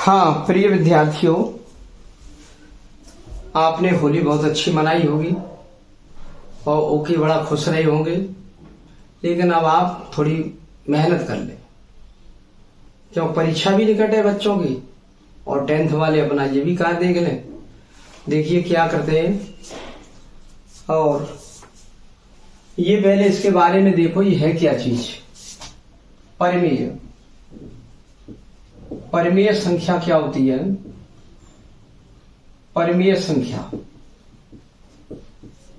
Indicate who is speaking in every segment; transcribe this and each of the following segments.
Speaker 1: हाँ प्रिय विद्यार्थियों, आपने होली बहुत अच्छी मनाई होगी और ओके बड़ा खुश रहे होंगे। लेकिन अब आप थोड़ी मेहनत कर लें, क्यों परीक्षा भी निकट है बच्चों की और 10th वाले अपना ये भी कार्य देख लें। देखिए क्या करते हैं। और ये पहले इसके बारे में देखो, ये है क्या चीज। परिमेय। परिमेय संख्या क्या होती है? परिमेय संख्या,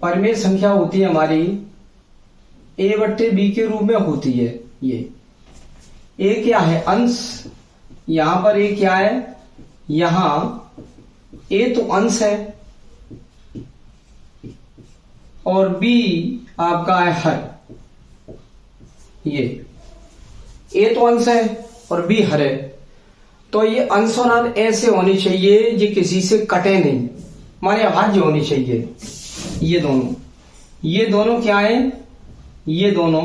Speaker 1: परिमेय संख्या होती है हमारी a/b के रूप में होती है। ये a क्या है? अंश। यहां पर a क्या है? यहां a तो अंश है और b आपका है हर। ये a तो अंश है और b हर है, तो ये अंश और हर ऐसे होनी चाहिए ये किसी से कटे नहीं, माने अभाज्य होनी चाहिए। ये दोनों क्या है? ये दोनों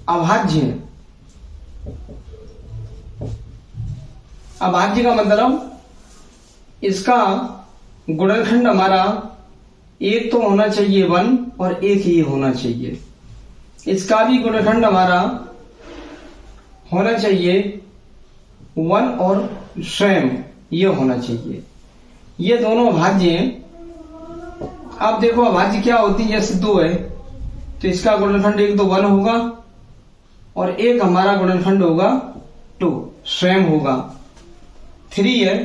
Speaker 1: अभाज्य हैं। अभाज्य का मतलब इसका गुणनखंड हमारा एक तो होना चाहिए 1 और एक ही होना चाहिए। इसका भी गुणनखंड हमारा होना चाहिए 1 और स्वयं ये होना चाहिए। ये दोनों अभाज्य हैं। अब देखो अभाज्य क्या होती है। जैसे 2 है तो इसका गुणनखंड एक तो 1 होगा और एक हमारा गुणनखंड होगा 2 स्वयं होगा। 3 है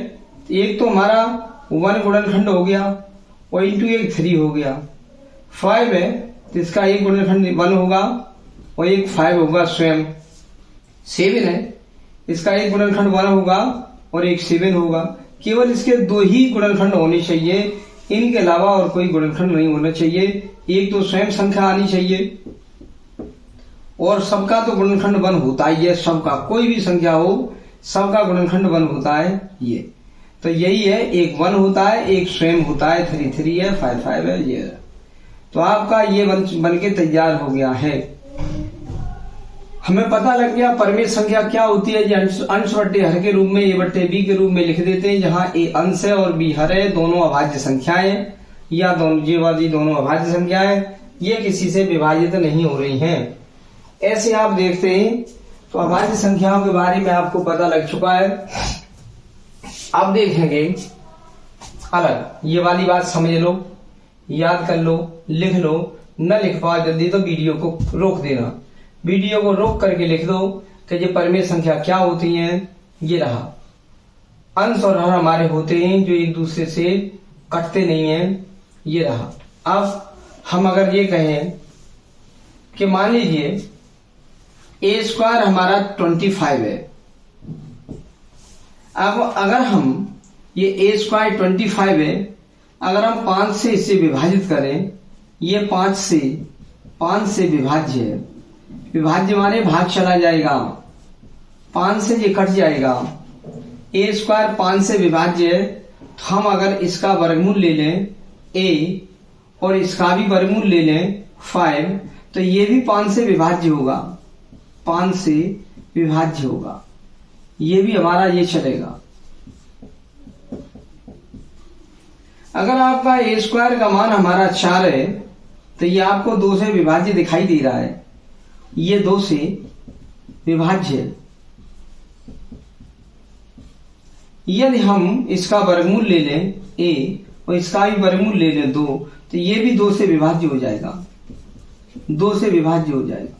Speaker 1: तो एक तो हमारा 1 गुणनखंड हो गया और इंटू एक 3 हो गया। 5 है तो इसका एक गुणनखंड 1 होगा और एक 5 होगा स्वयं। 7 है इसका एक गुणनखंड 1 होगा और एक 7 होगा। केवल इसके 2 ही गुणनखंड होने चाहिए, इनके अलावा और कोई गुणनखंड नहीं होना चाहिए। एक तो स्वयं संख्या आनी चाहिए और सबका तो गुणनखंड 1 होता ही है। सबका कोई भी संख्या हो सबका गुणनखंड 1 होता है। ये तो यही है, एक 1 होता है एक स्वयं होता है। 3 3 है 5 5 है। ये तो आपका ये बन के तैयार हो गया है। हमें पता लग गया परिमेय संख्या क्या होती है। ये अंश बट्टे हर के रूप में a बट्टे b के रूप में लिख देते हैं, जहां a अंश है और b हर है। दोनों अभाज्य संख्याएं या दोनों अभाज्य संख्याएं ये किसी से विभाजित नहीं हो रही हैं। ऐसे आप देखते हैं तो अभाज्य संख्याओं के बारे में आपको पता लग चुका है। अब देखेंगे अलग। ये वाली बात समझ लो, याद कर लो, लिख लो। न लिख पाओ जल्दी तो वीडियो को रोक देना। वीडियो को रोक करके लिख दो कि ये परिमेय संख्या क्या होती हैं। ये रहा, अंश और हर हमारे होते हैं जो एक दूसरे से कटते नहीं हैं। ये रहा। अब हम अगर ये कहें कि मान लीजिए a² हमारा 25 है। अब अगर हम ये a² 25 है, अगर हम 5 से इसे विभाजित करें, ये 5 से विभाज्य है। विभाज्य माने भाग चला जाएगा, 5 से ये कट जाएगा। a² 5 से विभाज्य है तो हम अगर इसका वर्गमूल ले लें a और इसका भी वर्गमूल ले लें 5, तो ये भी 5 से विभाज्य होगा। 5 से विभाज्य होगा, ये भी हमारा ये चलेगा। अगर आपका a² का मान हमारा 4 है तो ये आपको 2 से विभाज्य दिखाई दे रहा है। ये 2 से विभाज्य है। यदि हम इसका वर्गमूल ले लें a और इसका भी वर्गमूल ले लें 2, तो ये भी 2 से विभाज्य हो जाएगा। 2 से विभाज्य हो जाएगा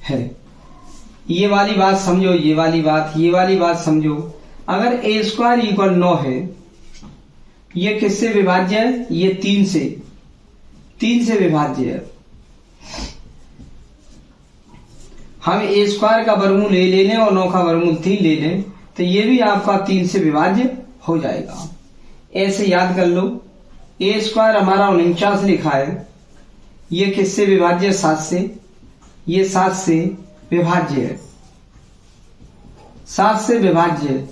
Speaker 1: है। ये वाली बात समझो, ये वाली बात समझो। अगर a² इक्वल 9 है, ये किससे विभाज्य है? ये 3 से विभाज्य है। हम a² का वर्गमूल ले लें और 9 का वर्गमूल 3 ले लें, तो ये भी आपका 3 से विभाज्य हो जाएगा। ऐसे याद कर लो। a² हमारा 49 लिखा है, ये किससे विभाज्य है? 7 से। ये 7 से विभाज्य है। 7 से विभाज्य है।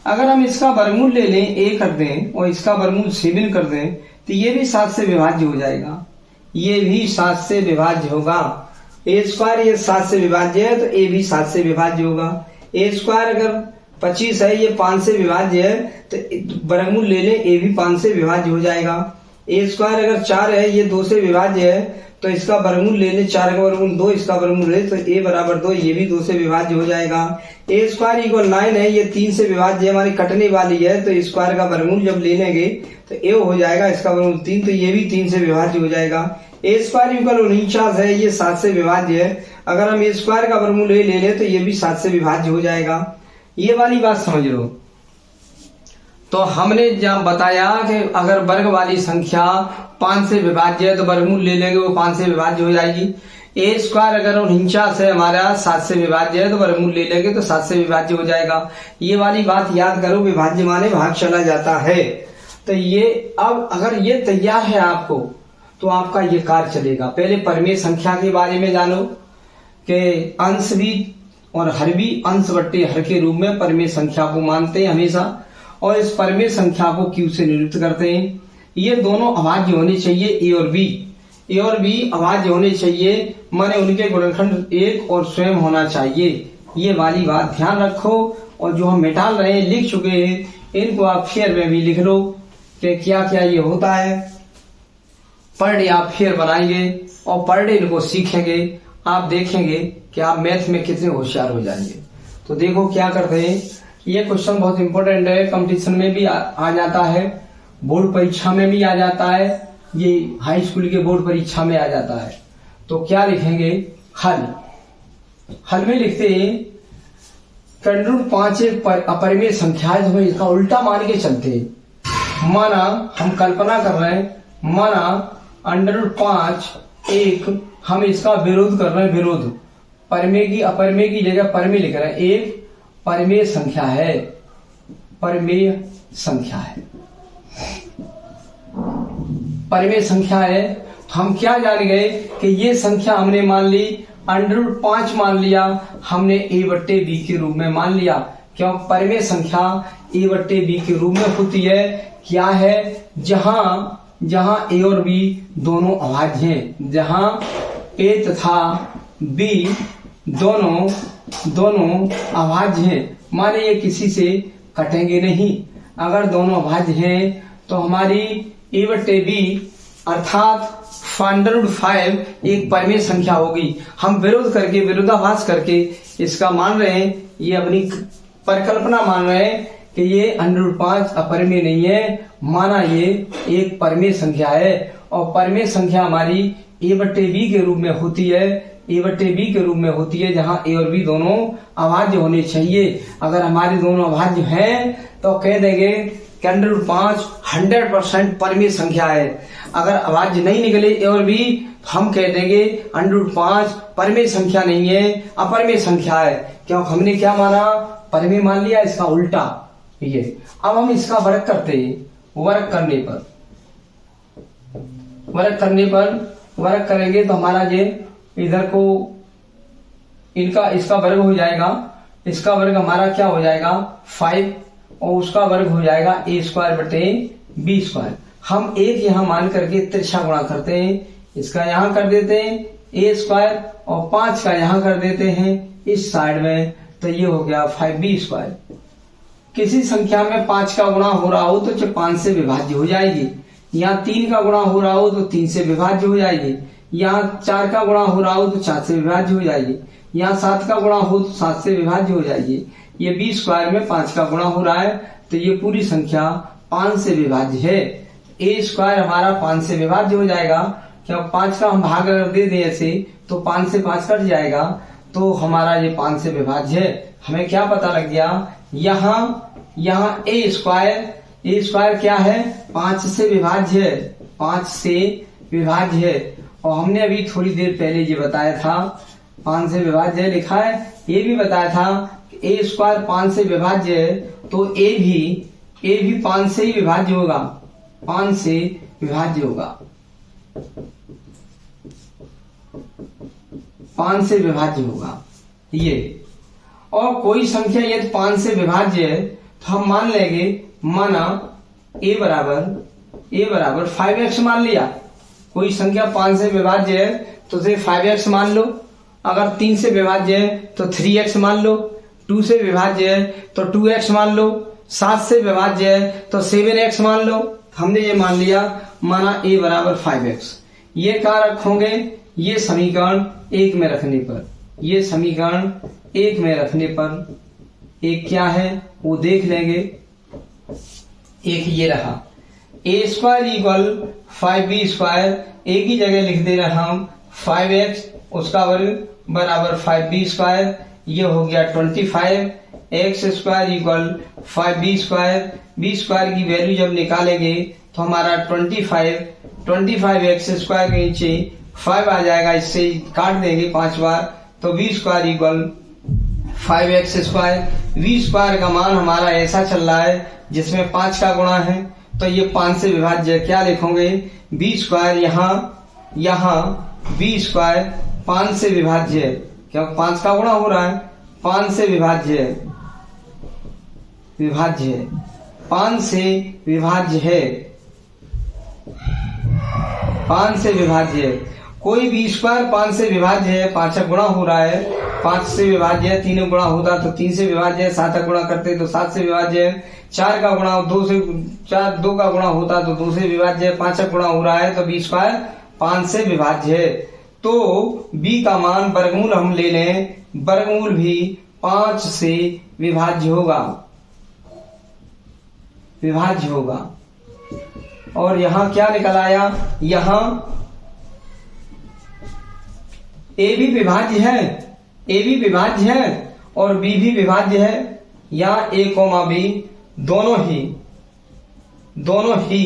Speaker 1: अगर हम इसका वर्गमूल ले लें a कर दें और इसका वर्गमूल 7 कर दें, तो ये भी 7 से विभाज्य हो जाएगा। ये भी 7 से विभाज्य होगा। ए स्क्वायर ये 7 से विभाज्य है तो ए भी 7 से विभाज्य होगा। ए स्क्वायर अगर 25 है, ये 5 से विभाज्य है तो वर्गमूल ले ले, ए भी 5 से विभाज्य हो जाएगा। ए स्क्वायर अगर 4 है, ये 2 से विभाज्य है तो इसका वर्गमूल ले ले, 4 का वर्गमूल 2, इसका वर्गमूल ले तो ए बराबर 2, ये भी 2 से विभाज्य हो जाएगा। ए स्क्वायर इक्वल 9 है, ये 3 से विभाज्य है, हमारी कटने वाली है तो स्क्वायर का वर्गमूल जब ले लेंगे तो ए हो जाएगा, इसका वर्गमूल 3, तो ये भी 3 से विभाज्य हो जाएगा। ए स्क्वायर इक्वल 49 है, ये 7 से विभाज्य है, अगर हम ए स्क्वायर का वर्गमूल ले ले तो ये भी 7 से विभाज्य हो जाएगा। ये वाली बात समझ लो। तो हमने जब बताया कि अगर वर्ग वाली संख्या 5 से विभाज्य है तो वर्गमूल ले लेंगे, वो 5 से विभाज्य हो जाएगी। ए स्क्वायर अगर 49 है हमारा 7 से विभाज्य है तो वर्गमूल ले लेंगे तो 7 से विभाज्य हो जाएगा। ये वाली बात याद करो, विभाज्य माने भाग चला जाता है। तो ये अब अगर ये तैयार है आपको तो आपका ये कार्य चलेगा। पहले परिमेय संख्या के बारे में जानो कि अंश भी और हर भी अंश बट्टे हर के रूप में परिमेय संख्या को मानते हैं हमेशा, और इस परिमेय संख्या को क्यू से निरूपित करते हैं। ये दोनों अभाज्य होने चाहिए, ए और बी। ए और बी अभाज्य होने चाहिए, माने उनके गुणनखंड एक और स्वयं होना चाहिए। ये वाली बात ध्यान रखो, और जो हम मिटा रहे हैं लिख चुके हैं, इनको आप फेयर में भी लिख लो कि क्या क्या ये होता है। पर डे आप फेयर बनाएंगे और पर डे इनको सीखेंगे, आप देखेंगे कि आप मैथ में कितने होशियार हो जाएंगे। तो देखो क्या करते हैं, ये क्वेश्चन बहुत इंपॉर्टेंट है, कंपटीशन में भी आ जाता है, बोर्ड परीक्षा में भी आ जाता है, ये हाई स्कूल के बोर्ड परीक्षा में आ जाता है। तो क्या लिखेंगे, हल में लिखते हैं √5 एक अपरिमेय संख्या है, तो इसका उल्टा मान के चलते हैं। माना हम कल्पना कर रहे हैं, माना √5 एक हम इसका विरोध कर रहे हैं, विरोध परिमेय की अपरिमेय की जगह परिमेय लिख रहे हैं। एक परिमेय संख्या है, परिमेय संख्या है, परिमेय संख्या है। तो हम क्या जान गए कि ये संख्या हमने मान ली √5 मान लिया, हमने a बट्टे बी के रूप में मान लिया। क्यों? परिमेय संख्या a बट्टे बी के रूप में होती है। क्या है? जहां a और b दोनों अभाज्य हैं, जहां a तथा b दोनों अभाज्य हैं, माने ये किसी से कटेंगे नहीं। अगर दोनों अभाज्य हैं तो हमारी a बट्टे बी अर्थात 5 एक परिमेय संख्या होगी। हम विरोध करके, विरोधाभास करके इसका मान रहे हैं, ये अपनी परिकल्पना मान रहे हैं कि ये √5 अपरिमेय नहीं है, माना ये एक परिमेय संख्या है। और परिमेय संख्या हमारी a बट्टे बी के रूप में होती है, a बट्टे बी के रूप में होती है, जहां a और b दोनों अभाज्य होने चाहिए। अगर हमारे दोनों अभाज्य हैं तो कह देंगे कि √5 100% परिमेय संख्या है। अगर अभाज्य नहीं निकले a और b, हम कह देंगे √5 परिमेय संख्या नहीं है, अपरिमेय संख्या है। क्यों? हमने क्या माना? परिमेय मान लिया, इसका उल्टा ये। अब हम इसका वर्ग करते हैं, वर्ग करेंगे तो हमारा ये इधर को इसका वर्ग हो जाएगा, इसका वर्ग हमारा क्या हो जाएगा 5, और उसका वर्ग हो जाएगा a² बटे b²। हम एक यहाँ मान करके तिरछा गुणा करते हैं, इसका यहाँ कर देते हैं a² और 5 का यहाँ कर देते हैं इस साइड में, तो ये हो गया 5b²। किसी संख्या में 5 का गुणा हो रहा हो तो 5 से विभाज्य हो जाएगी, यहाँ 3 का गुणा हो रहा हो तो 3 से विभाज्य हो जाएगी, यहाँ 4 का गुणा हो रहा हो तो 4 से विभाज्य हो जाएगी, यहाँ 7 का गुणा हो तो 7 से विभाज्य हो जाएगी। ये b² में 5 का गुणा हो रहा है तो ये पूरी संख्या 5 से विभाज्य है। a² हमारा 5 से विभाज्य हो जाएगा। क्या 5 का हम भाग अगर दे दें ऐसे तो 5 से 5 कट जाएगा, तो हमारा ये 5 से विभाज्य है। हमें क्या पता लग गया, यहाँ a² क्या है 5 से विभाज्य है, 5 से विभाज्य है। और हमने अभी थोड़ी देर पहले ये बताया था 5 से विभाज्य है लिखा है, ये भी बताया था a² 5 से विभाज्य है तो a भी 5 से ही विभाज्य होगा, 5 से विभाज्य होगा, 5 से विभाज्य होगा ये। और कोई संख्या यदि 5 से विभाज्य है तो हम मान लेंगे, माना a बराबर 5x मान लिया। कोई संख्या 5 से विभाज्य है तो उसे 5x मान लो, अगर 3 से विभाज्य है तो 3x मान लो, 2 से विभाज्य है तो 2x मान लो, 7 से विभाज्य है तो 7x मान लो। हमने ये मान लिया, माना a बराबर 5x। ये क्या रखोगे, ये समीकरण 1 में रखने पर, ये समीकरण 1 में रखने पर एक क्या है वो देख लेंगे। एक ये रहा a square equal 5b square, एक ही जगह लिख दे रहा हम 5x उसका वर्ग बराबर 5b स्क्वायर, ये हो गया 25। X square equal 5b square, b square की वैल्यू जब निकालेंगे तो हमारा 25 एक्स स्क्वायर के नीचे 5 आ जाएगा, इससे काट देंगे 5 बार, तो b square equal 5x square. v square का मान हमारा ऐसा चल रहा है जिसमें 5 का गुणा है, तो ये 5 से विभाज्य, क्या लिखोगे b स्क्वायर, यहाँ b स्क्वायर 5 से विभाज्य है, क्या 5 का गुणा हो रहा है, 5 से विभाज्य है, 5 से विभाज्य है, 5 से विभाज्य है। कोई भी स्क्वायर 5 से विभाज्य है, 5 का गुणा हो रहा है, 5 से विभाज्य है, 3 गुणा होता तो 3 से विभाज्य है, 7 का गुणा करते तो 7 से विभाज्य है, 4 का गुणा 2 का गुणा होता तो 2 से विभाज्य है, 5 का गुणा हो रहा है तो b स्क्वायर 5 से विभाज्य है। तो b का मान वर्गमूल हम ले लें, वर्गमूल भी 5 से विभाज्य होगा। और यहां क्या निकल आया, यहां a भी विभाज्य है और b भी विभाज्य है, या a, b दोनों ही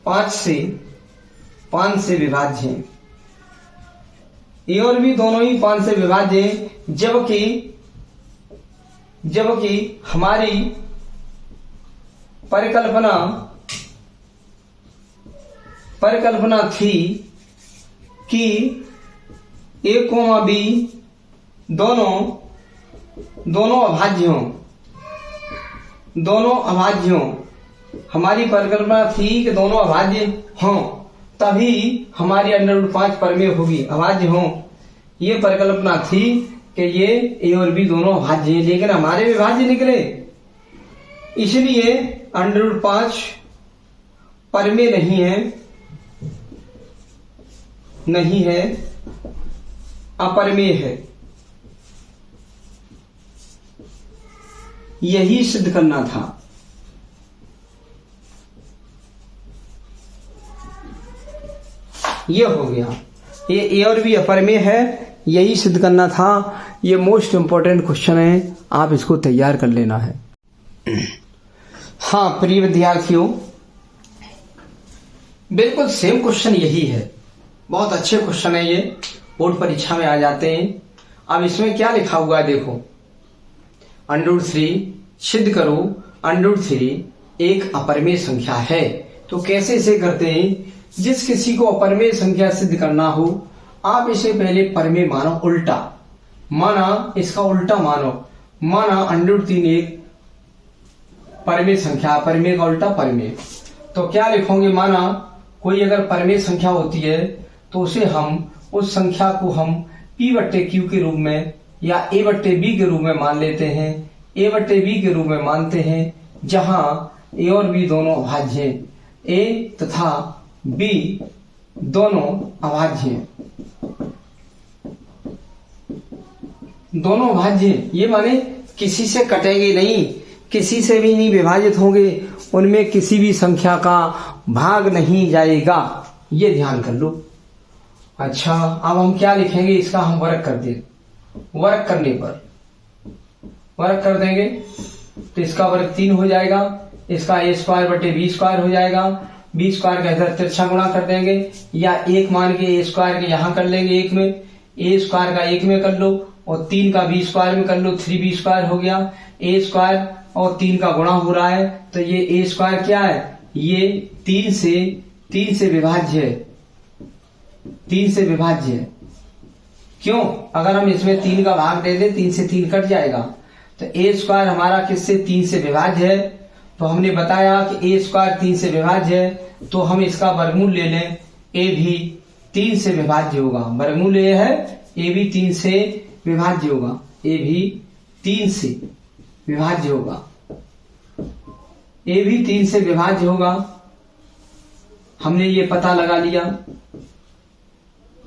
Speaker 1: 5 से विभाज्य हैं। ए और बी दोनों ही 5 से विभाज्य हैं, जबकि हमारी परिकल्पना थी कि ए, बी दोनों अभाज्य हों। हमारी परिकल्पना थी कि दोनों अभाज्य हों, तभी हमारी √5 परमेय होगी, अभाज्य हों। ये परिकल्पना थी कि ये ए और बी दोनों अभाज्य हैं, लेकिन हमारे विभाज्य निकले, इसलिए √5 परमेय नहीं है, अपरमेय है। यही सिद्ध करना था। ये हो गया, ये ए और बी अपरमेय है, यही सिद्ध करना था। ये मोस्ट इंपॉर्टेंट क्वेश्चन है, आप इसको तैयार कर लेना है। हाँ प्रिय विद्यार्थियों, बिल्कुल सेम क्वेश्चन यही है, बहुत अच्छे क्वेश्चन है, ये बोर्ड परीक्षा में आ जाते हैं। अब इसमें क्या लिखा हुआ है देखो, √3 सिद्ध करो √3 एक अपरमेय संख्या है। तो कैसे इसे करते हैं, जिस किसी को अपरमेय संख्या सिद्ध करना हो, आप इसे पहले परमेय मानो, उल्टा माना, इसका उल्टा मानो, माना √3 एक परमेय संख्या, परमेय का उल्टा परमेय। तो क्या लिखोगे, माना कोई अगर परमेय संख्या होती है तो उसे हम, उस संख्या को हम p/q के रूप में या a/b के रूप में मान लेते हैं, a/b के रूप में मानते हैं, जहां a और b दोनों अभाज्य हैं, a तथा b दोनों अभाज्य हैं, दोनों अभाज्य हैं। ये माने किसी से कटेंगे नहीं, किसी से भी नहीं विभाजित होंगे, उनमें किसी भी संख्या का भाग नहीं जाएगा, ये ध्यान कर लो। अच्छा, अब हम क्या लिखेंगे, इसका हम वर्ग कर दें, वर्ग करने पर वर्ग कर देंगे तो इसका वर्ग 3 हो जाएगा, इसका a² / b² हो जाएगा, b² का इधर तिरछा गुणा कर देंगे, या 1 मान के a² के यहां कर लेंगे, 1 में a² का 1 में कर लो और 3 का b² में कर लो, 3b² हो गया। a² और 3 का गुणा हो रहा है, तो ये a² क्या है, ये 3 से विभाज्य है, 3 से विभाज्य है। क्यों, अगर हम इसमें 3 का भाग दे दें, 3 से 3 कट जाएगा, तो a² हमारा किससे, 3 से विभाज्य है। तो हमने बताया कि a² 3 से विभाज्य है, तो हम इसका वर्गमूल ले लें, a भी 3 से विभाज्य होगा, वर्गमूल ये है ए भी 3 से विभाज्य होगा, ए भी 3 से विभाज्य होगा, ए भी 3 से विभाज्य होगा। हमने ये पता लगा लिया,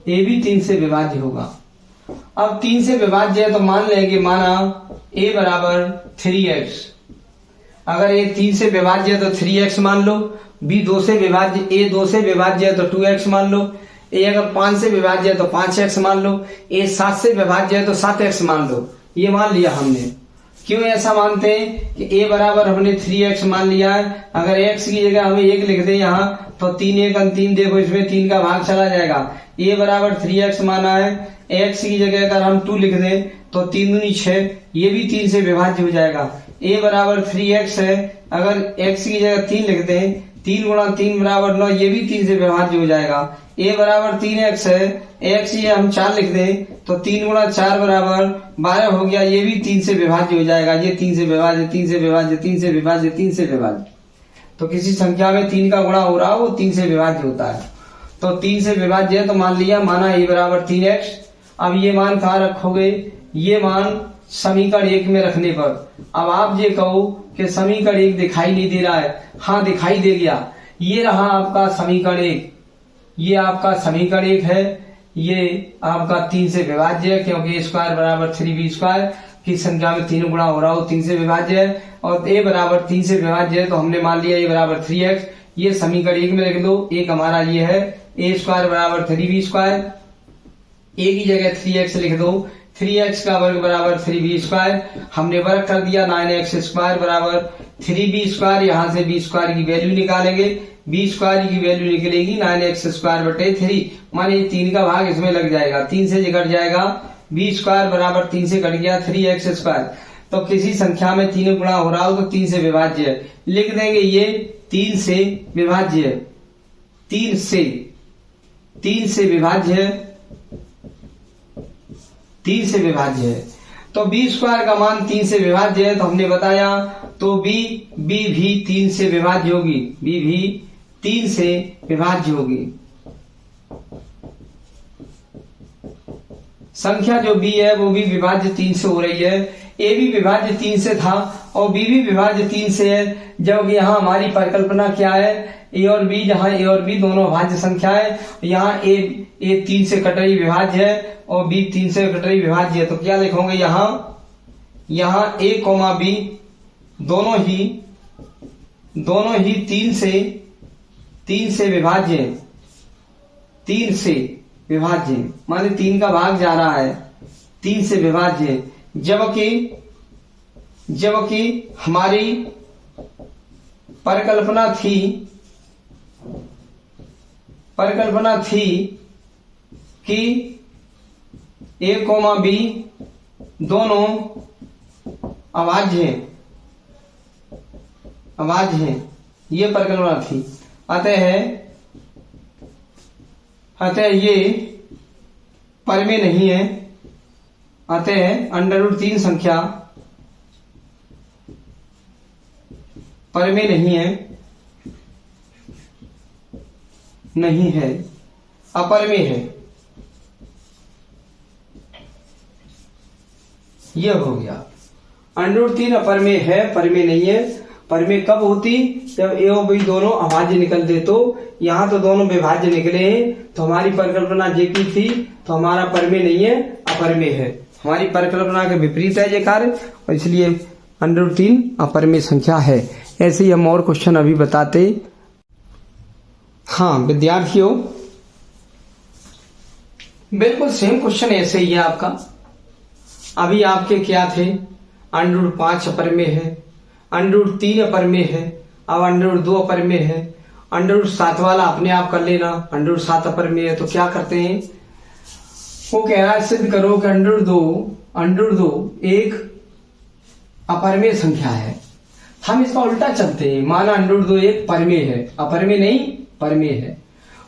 Speaker 1: ए भी 3 से विभाज्य होगा। अब 3 से विभाज्य है तो मान लेंगे, माना a बराबर 3x, अगर a 3 से विभाज्य है तो 3x मान लो, b 2 से विभाज्य, a 2 से विभाज्य है तो 2x मान लो, a अगर 5 से विभाज्य है तो 5x मान लो, a 7 से विभाज्य है तो 7x मान लो। ये मान लिया हमने। क्यों ऐसा मानते हैं कि a बराबर हमने 3x मान लिया है, अगर x की जगह हमें 1 लिख दे यहाँ तो 3 1 3, देखो इसमें 3 का भाग चला जाएगा। a बराबर 3x माना है, x की जगह अगर हम 2 लिख दें तो 3 दूनी 6, ये भी 3 से विभाज्य हो जाएगा। a बराबर 3x है, अगर x की जगह 3 लिख दें, 3 गुणा 3 बराबर 9, ये भी 3 से विभाज्य हो जाएगा। a बराबर 3x है, x ये हम 4 लिख दें तो 3 गुणा 4 बराबर 12 हो गया, ये भी 3 से विभाज्य हो जाएगा। ये 3 से विभाज्य, 3 से विभाज्य, 3 से विभाज्य, 3 से विभाज्य। तो किसी संख्या में 3 का गुणा हो रहा हो वो 3 से विभाज्य होता है। तो 3 से विभाज्य है तो मान लिया, माना a बराबर 3x। अब ये मान कहाँ रखोगे, ये मान समीकरण 1 में रखने पर। अब आप ये कहो कि समीकरण 1 दिखाई नहीं दे रहा है, हाँ दिखाई दे गया। ये रहा आपका समीकरण 1, ये आपका समीकरण 1 है, ये आपका 3 से विभाज्य है, क्योंकि a² बराबर 3b² की संख्या में 3 गुणा हो रहा हो 3 से विभाज्य है, और a बराबर 3 से विभाज्य है तो हमने मान लिया a बराबर 3x। ये समीकरण 1 में रख दो, एक हमारा ये है a² बराबर 3b², a की जगह 3x लिख दो, 3x का वर्ग बराबर 3b², हमने वर्ग कर दिया, 9x² बराबर 3b², यहाँ से b² की वैल्यू निकालेंगे, b² की वैल्यू निकलेगी 9x² बटे 3, माने 3 का भाग इसमें लग जाएगा, 3 से कट जाएगा, b² बराबर 3 से कट गया 3x²। तो किसी संख्या में 3 गुणा हो रहा हो तो 3 से विभाज्य है, लिख देंगे ये 3 से विभाज्य है, 3 से विभाज्य है, 3 से विभाज्य है। तो b² का मान 3 से विभाज्य है तो हमने बताया, तो b भी 3 से विभाज्य होगी, b भी 3 से विभाज्य होगी। संख्या जो b है वो भी विभाज्य 3 से हो रही है, a भी विभाज्य 3 से था और b भी विभाज्य 3 से है, जबकि यहाँ हमारी परिकल्पना क्या है, a और b, जहाँ a और b दोनों भाज्य संख्या है, यहाँ a 3 से कट रही विभाज्य है और b 3 से कट रही विभाज्य है। तो क्या लिखोगे यहाँ a, b दोनों ही 3 से विभाज्य है, 3 से विभाज्य, माने 3 का भाग जा रहा है, 3 से विभाज्य है। जबकि हमारी परिकल्पना थी कि a, b दोनों अभाज्य हैं, ये परिकल्पना थी। अतः ये परिमेय नहीं है, अतः √3 संख्या परिमेय नहीं है, अपरिमेय है। यह हो गया, √3 अपरिमेय है, परिमेय नहीं है। परिमेय कब होती, जब a और b दोनों अभाज्य निकलते। तो यहाँ तो दोनों विभाज्य निकले हैं, तो हमारी परिकल्पना जे की थी, तो हमारा परिमेय नहीं है, अपरिमेय है। हमारी परिकल्पना के विपरीत है ये कार्य, और इसलिए √3 अपरिमेय संख्या है। ऐसे ही हम और क्वेश्चन अभी बताते। हाँ विद्यार्थियों, बिल्कुल सेम क्वेश्चन ऐसे ही है आपका। अभी आपके क्या थे, √5 अपरिमेय है, √3 अपरिमेय है, अब √2 अपरिमेय है, √7 वाला अपने आप कर लेना, √7 अपरिमेय है। तो क्या करते हैं, वो कह रहा है सिद्ध करो कि √2 एक अपरिमेय संख्या है। हम इसका उल्टा चलते हैं, माना √2 एक परिमेय है, अपरिमेय नहीं परिमेय है।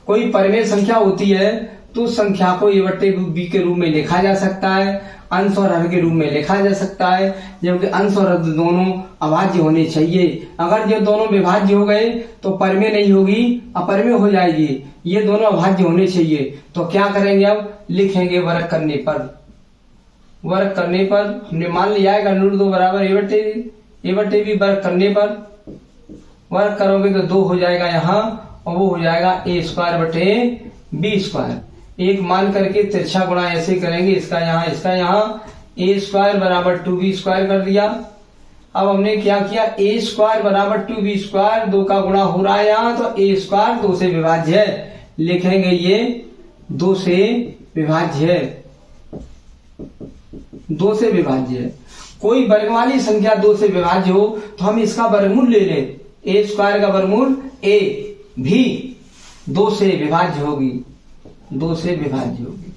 Speaker 1: कोई परिमेय संख्या होती है तो उस संख्या को ए बट्टे बी के रूप में लिखा जा सकता है, अंश और हर के रूप में लिखा जा सकता है, जबकि अंश और हर दोनों अभाज्य होने चाहिए। अगर ये दोनों विभाज्य हो गए तो परमेय नहीं होगी, अपरमेय हो जाएगी। ये दोनों अभाज्य होने चाहिए। तो क्या करेंगे, अब लिखेंगे वर्ग करने पर। वर्ग करने पर हमने मान लिया है √2 बराबर ए बट्टे बी। वर्ग करने पर वर्ग करोगे तो 2 हो जाएगा यहाँ, और वो हो जाएगा a² बटे b²। एक मान करके तिरछा गुणा ऐसे करेंगे, इसका यहाँ a² बराबर 2b² कर दिया। अब हमने क्या किया, a² बराबर 2b², 2 का गुणा हो रहा है यहाँ, तो a² 2 से विभाज्य है। लिखेंगे ये 2 से विभाज्य है, 2 से विभाज्य है। कोई वर्ग वाली संख्या 2 से विभाज्य हो तो हम इसका वर्गमूल ले लें। a² का वर्गमूल a भी 2 से विभाज्य होगी, 2 से विभाज्य होगी।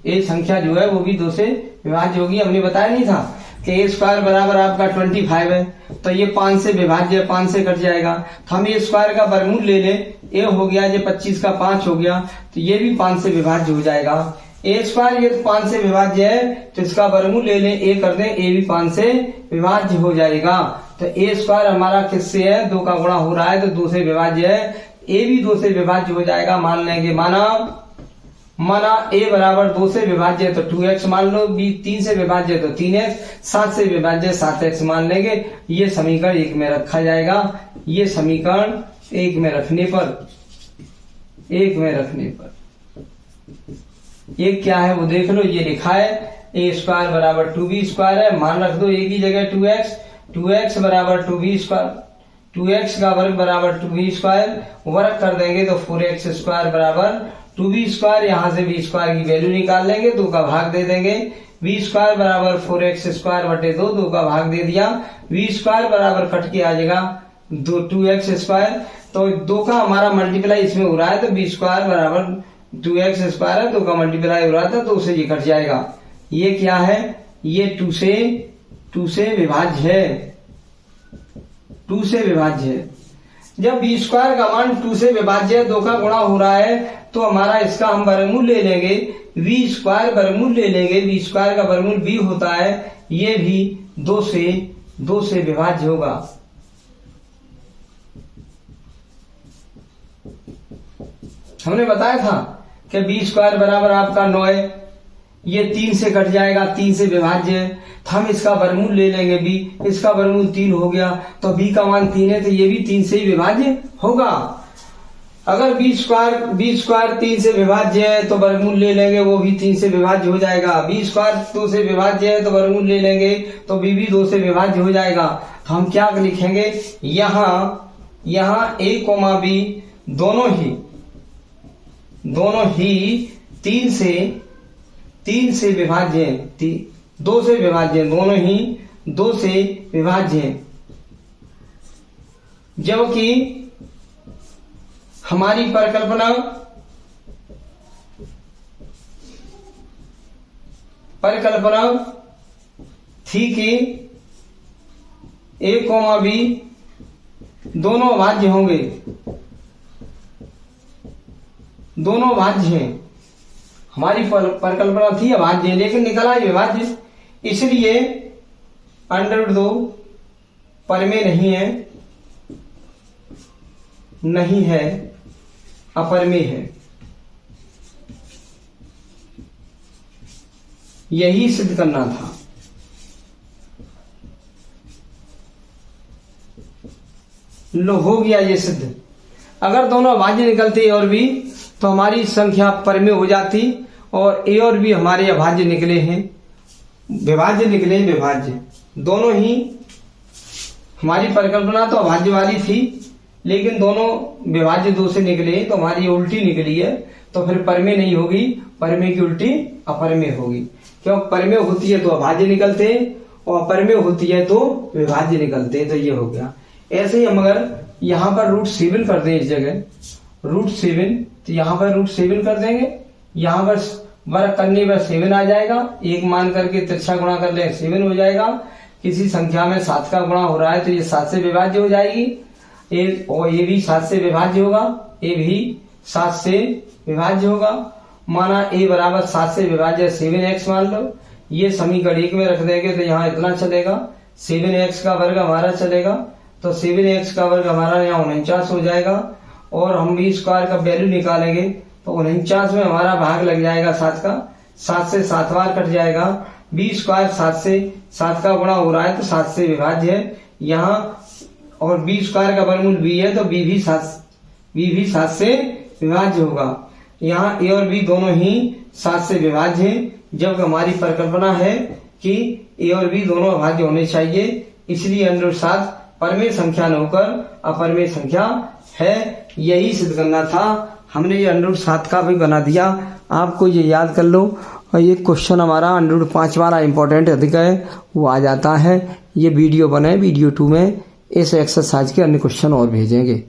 Speaker 1: ए संख्या जो है वो भी 2 से विभाज्य होगी। हमने बताया नहीं था कि a² बराबर आपका 25 है, तो ये 5 से विभाज्य है, 5 से कट जाएगा। तो हम a² का वर्गमूल ले लें, a हो गया, ये 25 का 5 हो गया, तो ये भी 5 से विभाज्य हो जाएगा। a² ये 5 से विभाज्य है, तो इसका वर्गमूल ले लें, a कर दें, a भी 5 से विभाज्य हो जाएगा। तो a² हमारा किससे है, 2 का गुणा हो रहा है, तो 2 से विभाज्य है, a भी 2 से विभाज्य हो जाएगा। मान लेंगे, माना a बराबर 2 से विभाज्य है तो 2x मान लो, b 3 से विभाज्य है तो 3x, 7 से विभाज्य है 7x मान लेंगे। ये समीकरण 1 में रखा जाएगा। ये समीकरण 1 में रखने पर ये क्या है वो देख लो, ये लिखा है a² बराबर 2b² है, मान रख दो a की जगह 2x बराबर 2b², 2x का वर्ग बराबर 2b², वर्ग कर देंगे तो 4x² बराबर 2b²। यहाँ से b² की वैल्यू निकाल लेंगे, 2 का भाग दे देंगे, b² बराबर 4x² बटे 2, 2 का भाग दे दिया, b² बराबर कट के आ जाएगा 2x²। तो 2 का हमारा मल्टीप्लाई इसमें हो रहा है, तो b² बराबर 2x² है, 2 का मल्टीप्लाई हो रहा था, तो उसे ये कट जाएगा। ये क्या है, ये 2 से विभाज्य है, 2 से विभाज्य है। जब b² का मान 2 से विभाज्य है, 2 का गुणा हो रहा है, तो हमारा इसका हम वर्गमूल ले लेंगे, v² वर्गमूल ले लेंगे। v² का वर्गमूल v होता है, ये भी 2 से विभाज्य होगा। हमने बताया था कि b² बराबर आपका 9 है, ये 3 से कट जाएगा, 3 से विभाज्य है, तो हम इसका वर्गमूल ले लेंगे b, इसका वर्गमूल 3 हो गया, तो b का मान 3 है, तो ये भी 3 से ही विभाज्य होगा। अगर b² 3 से विभाज्य है तो वर्गमूल ले लेंगे, वो भी 3 से विभाज्य हो जाएगा। b² 2 से विभाज्य है तो वर्गमूल ले लेंगे, तो b भी 2 से विभाज्य हो जाएगा। तो हम क्या लिखेंगे, यहाँ a, b दोनों ही 3 से विभाज्य है, 2 से विभाज्य है, दोनों ही 2 से विभाज्य है। जबकि हमारी परिकल्पना थी कि a, b दोनों अभाज्य होंगे, दोनों भाज्य हैं। हमारी परिकल्पना थी अभाज्य है, लेकिन निकला ये विभाज्य, इसलिए √2 परमेय नहीं है, अपरमेय है। यही सिद्ध करना था। लो हो गया ये सिद्ध। अगर दोनों अभाज्य निकलते और भी, तो हमारी संख्या परमेय हो जाती, और ए और बी हमारे अभाज्य निकले हैं, विभाज्य दोनों ही। हमारी परिकल्पना तो अभाज्य वाली थी, लेकिन दोनों विभाज्य 2 से निकले, तो हमारी उल्टी निकली है, तो फिर परमेय नहीं होगी, परमेय की उल्टी अपरमेय होगी। क्यों, परमेय होती है तो अभाज्य निकलते, और अपरमेय होती है तो विभाज्य निकलते, तो ये हो गया। ऐसे ही हम अगर यहाँ पर √7 कर दें, इस जगह √7, तो यहाँ पर √7 कर देंगे, यहाँ पर वर्ग करने पर 7 आ जाएगा, एक मान करके तिरछा गुणा कर ले 7 हो जाएगा। किसी संख्या में 7 का गुणा हो रहा है तो ये 7 से विभाज्य हो जाएगी। ये भी 7 से विभाज्य होगा, ये भी 7 से विभाज्य होगा। माना a बराबर 7 से विभाज्य 7x मान लो। ये समीकरण 1 में रख देंगे तो यहाँ इतना चलेगा, 7x का वर्ग हमारा चलेगा, तो 7x का वर्ग हमारा यहाँ 49 हो जाएगा। और हम b स्क्वायर का वैल्यू निकालेंगे तो 49 में हमारा भाग लग जाएगा 7 का, 7 से 7 बार कट जाएगा। b स्क्वायर 7 से 7 का गुणा हो रहा है तो 7 से विभाज्य है यहाँ, और b स्क्वायर का वर्गमूल b है तो b भी 7 से विभाज्य होगा। यहाँ a और b दोनों ही 7 से विभाज्य हैं, जब हमारी परिकल्पना है कि a और b दोनों अभाज्य होने चाहिए, इसलिए √7 परमेय संख्या न होकर अपरमेय संख्या है। यही सिद्ध करना था, हमने ये √7 का भी बना दिया। आपको ये याद कर लो, और ये क्वेश्चन हमारा √5 वाला इंपॉर्टेंट अधिक है, वो आ जाता है। ये वीडियो बने, वीडियो 2 में इस एक्सरसाइज के अन्य क्वेश्चन और भेजेंगे।